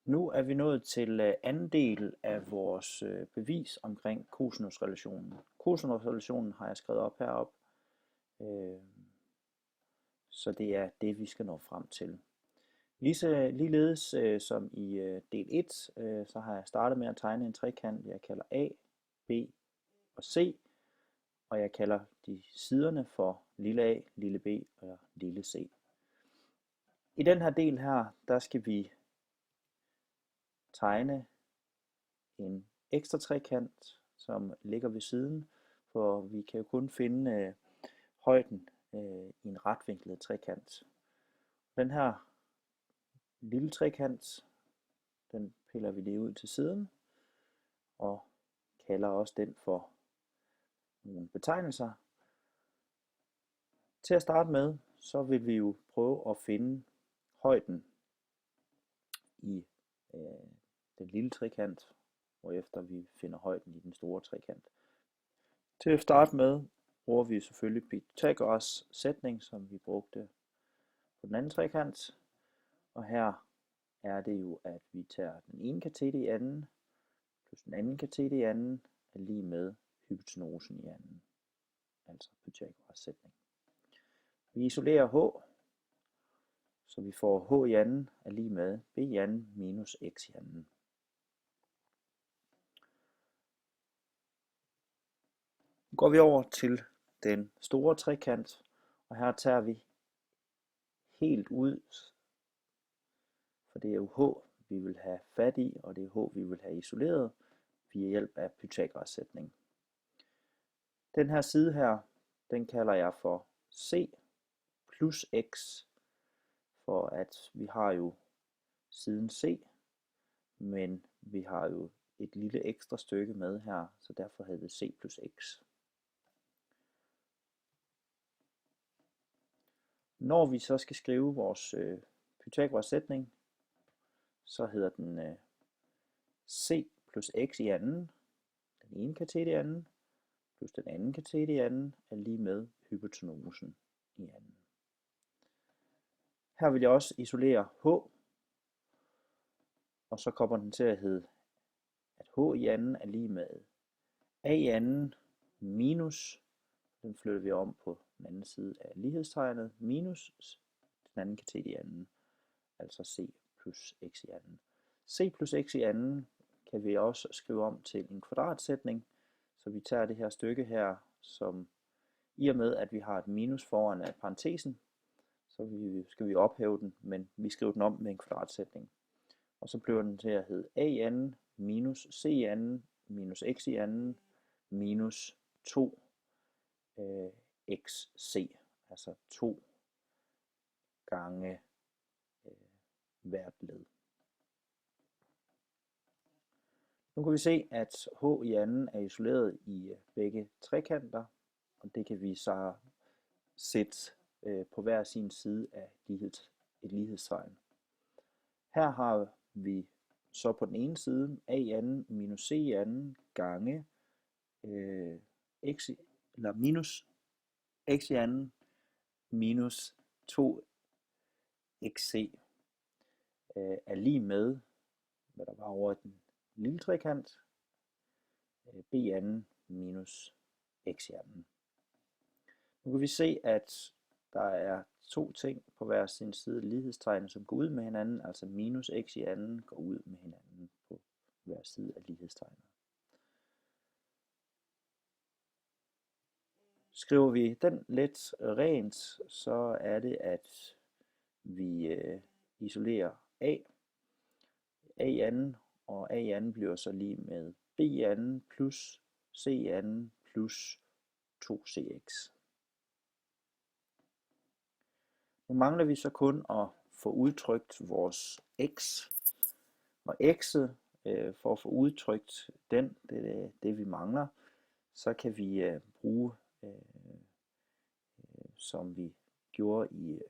Nu er vi nået til anden del af vores bevis omkring kosinusrelationen. Kosinusrelationen har jeg skrevet op heroppe, øh, så det er det, vi skal nå frem til. Ligeledes som i del 1, så har jeg startet med at tegne en trekant, jeg kalder A, B og C, og jeg kalder de siderne for lille a, lille b og lille c. I den her del her, der skal vi tegne en ekstra trekant, som ligger ved siden, for vi kan jo kun finde højden i en retvinklet trekant. Den her lille trekant, den piller vi lige ud til siden, og kalder også den for nogle betegnelser. Til at starte med, så vil vi jo prøve at finde højden i den lille trekant, hvorefter vi finder højden i den store trekant. Til at starte med bruger vi selvfølgelig Pythagoras sætning, som vi brugte på den anden trekant. Og her er det jo, at vi tager den ene kateter i anden, plus den anden kateter i anden, er lige med hypotenusen i anden. Altså Pythagoras sætning. Vi isolerer h, så vi får h i anden er lige med b i anden minus x i anden. Nu går vi over til den store trekant, og her tager vi helt ud, for det er jo h, vi vil have fat i, og det er h, vi vil have isoleret ved hjælp af Pythagoras sætning. Den her side her, den kalder jeg for c plus x, for at vi har jo siden c, men vi har jo et lille ekstra stykke med her, så derfor hedder det c plus x. Når vi så skal skrive vores Pythagoras sætning, så hedder den c plus x i anden, den ene kateter i anden, plus den anden kateter i anden, er lige med hypotenusen i anden. Her vil jeg også isolere h, og så kommer den til at hedde, at h i anden er lige med a i anden minus, den flytter vi om på den anden side af lighedstegnet, minus den anden kateter i anden, altså c plus x i anden. C plus x i anden kan vi også skrive om til en kvadratsætning, så vi tager det her stykke her, som i og med at vi har et minus foran af parentesen, så skal vi ophæve den, men vi skriver den om med en kvadratsætning. Og så bliver den til at hedde a i anden minus c i anden minus x i anden minus 2 xc, altså 2 gange hvert led. Nu kan vi se, at h i anden er isoleret i begge trekanter, og det kan vi så sætte på hver sin side af et lighedstegn. Her har vi så på den ene side a i anden minus c i anden gange minus x i anden minus 2 xc er lige med, hvad der var over den lille trekant, b i anden minus x i anden. Nu kan vi se, at der er to ting på hver sin side af lighedstegnet, som går ud med hinanden, altså minus x i anden går ud med hinanden på hver side af lighedstegnet. Skriver vi den lidt rent, så er det, at vi isolerer a i anden, og a i anden bliver så lige med b i anden plus c i anden plus 2cx. Nu mangler vi så kun at få udtrykt vores x, og x'et, for at få udtrykt den, det er det vi mangler, så kan vi bruge, som vi gjorde i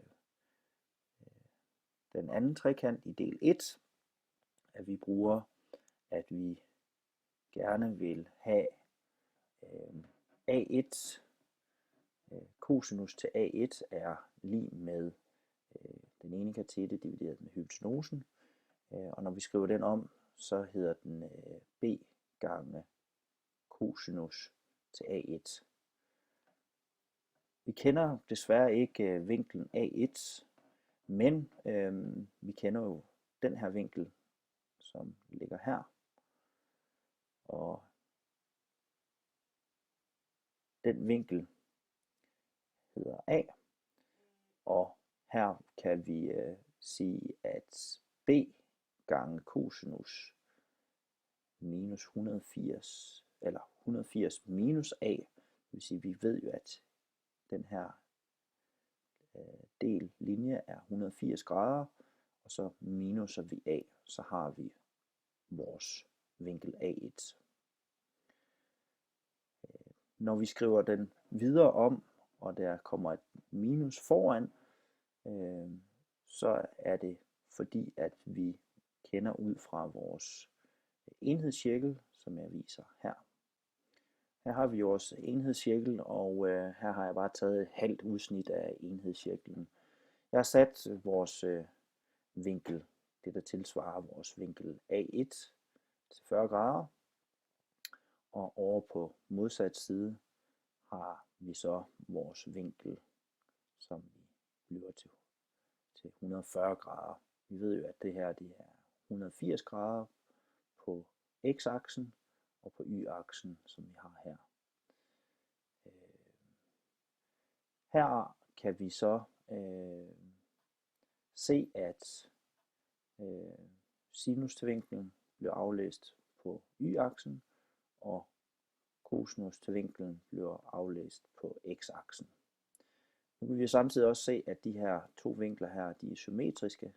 den anden trekant i del 1, at vi bruger, at vi gerne vil have a1, cosinus til a1 er lig med den ene kateter divideret med hypotenusen Og når vi skriver den om, så hedder den b gange cosinus til a1. Vi kender desværre ikke vinklen a1, men vi kender jo den her vinkel, som ligger her. Og den vinkel hedder a. Og her kan vi sige, at b gange cosinus minus 180, eller 180 minus a, det vil sige, at vi ved jo, at den her del linje er 180 grader, og så minuser vi a, så har vi vores vinkel a1. Når vi skriver den videre om, og der kommer et minus foran, så er det fordi, at vi kender ud fra vores enhedscirkel, som jeg viser her. Her har vi vores enhedscirkel, og her har jeg bare taget et halvt udsnit af enhedscirklen. Jeg har sat vores vinkel, det der tilsvarer vores vinkel A1 til 40 grader, og over på modsat side har vi så vores vinkel, som vi bliver til 140 grader. Vi ved jo, at det her det er 180 grader på x-aksen og på y-aksen, som vi har her. Her kan vi så se, at sinus til vinklen bliver aflæst på y-aksen, og cosinus til vinklen bliver aflæst på x-aksen. Nu kan vi samtidig også se, at de her to vinkler her, de er symmetriske.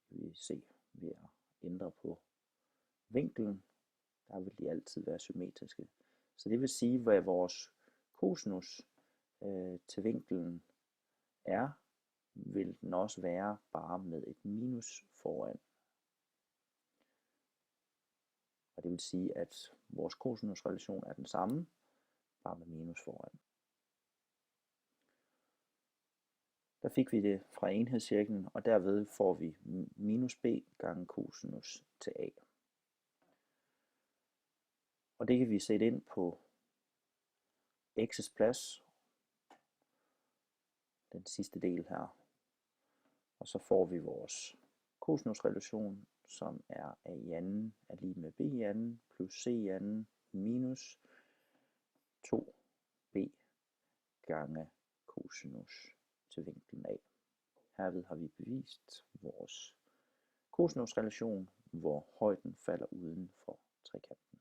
Vi kan se ved at ændre på vinklen, der vil de altid være symmetriske. Så det vil sige, hvad vores cosinus til vinklen er, vil den også være bare med et minus foran. Og det vil sige, at vores cosinusrelation er den samme, bare med minus foran. Der fik vi det fra enhedscirklen, og derved får vi minus b gange cosinus til a. Og det kan vi sætte ind på x's plads, den sidste del her. Og så får vi vores cosinusrelation, som er a i anden er lige med b i anden plus c i anden minus 2b gange cosinus til vinklen a. Herved har vi bevist vores cosinusrelation, hvor højden falder uden for trekanten.